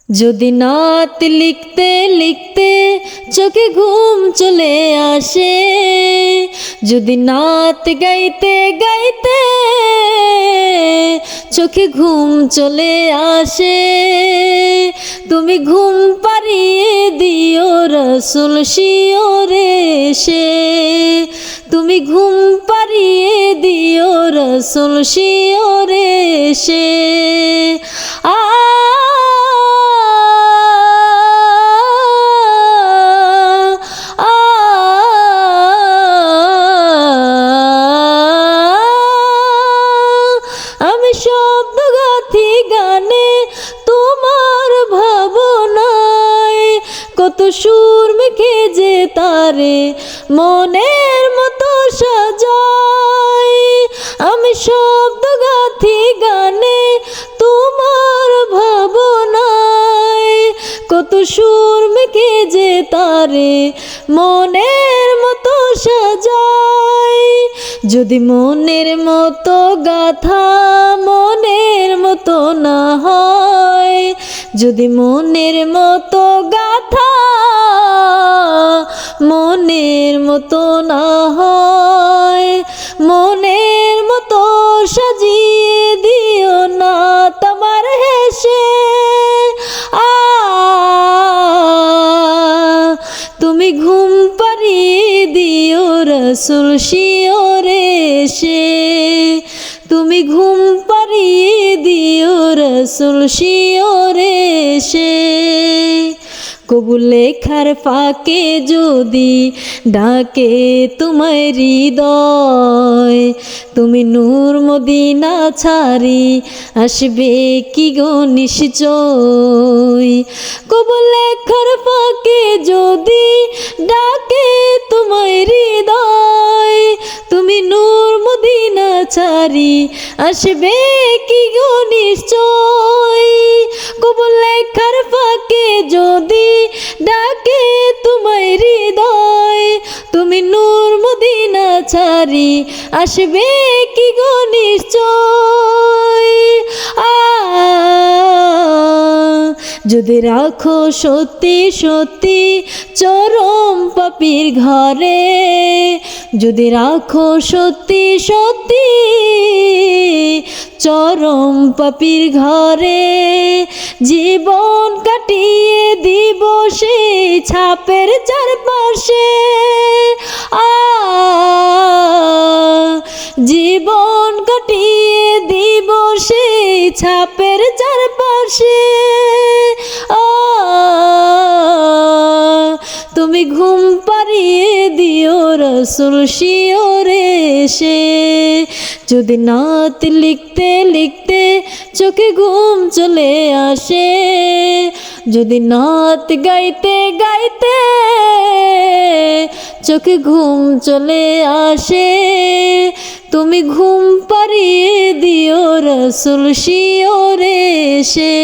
যদি নাত লিখতে লিখতে চোখে ঘুম চলে আসে, যদি নাত গাইতে গাইতে চোখে ঘুম চলে আসে, তুমি ঘুম পাড়িয়ে দিও রসুল শিওরে এসে, তুমি ঘুম পাড়িয়ে দিও রসুল শিওরে এসে। আমি শব্দ গাথি গানে তোমার ভাবনায়, কত সুর মেখে যে তারে মনের মতো সাজাই। আমি শব্দ গাথি গানে তোমার ভাবনায়, কত সুর মেখে যে তারে মনের মতো সাজাই। যদি মনের মতো গাথা মনের মতো না হয়, যদি মনের মতো গাথা মনের মতো না হয়, মনের মতো সাজিয়ে দিও না তোমার হেসে। তুমি ঘুম পাড়িয়ে দিও রসুল শিওরে এসে, তুমি ঘুম পাড়িয়ে দিও রসুল শিওরে এসে। কবুল লেখার ফাঁকে যদি ডাকে তোমায় হৃদয়, তুমি নূর মদিনা ছাড়ি আসবে কি গো নিশ্চয়। কবুল লেখার ফাঁকে যদি ডাকে তোমায় হৃদয়, তুমি নূর মদিনা ছাড়ি আসবে কি গো নিশ্চয়। কবুল লেখার ফাঁকে যদি ডাকে তোমায় হৃদয়, তুমি নূর মদিনা ছাড়ি আসবে কি গো নিশ্চয়। যদি রাখো সত্যি সত্যি চরম পাপীর ঘরে, যদি রাখো সত্যি সত্যি চরম পাপীর ঘরে, জীবন কাটিয়ে দিব সেই ছাপের চারপাশে। জীবন কাটিয়ে দিব সেই ছাপের চারপাশে। তুমি ঘুম পাড়িয়ে দিও রসুল শিওরে এসে, যদি নাত লিখতে লিখতে চোখে ঘুম চলে আসে, যদি নাত গাইতে গাইতে চোখে ঘুম চলে আসে, তুমি ঘুম পাড়িয়ে দিও রসুল শিওরে এসে,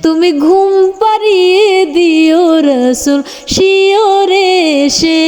তুমি ঘুম পাড়িয়ে দিও রসুল শিওরে এসে।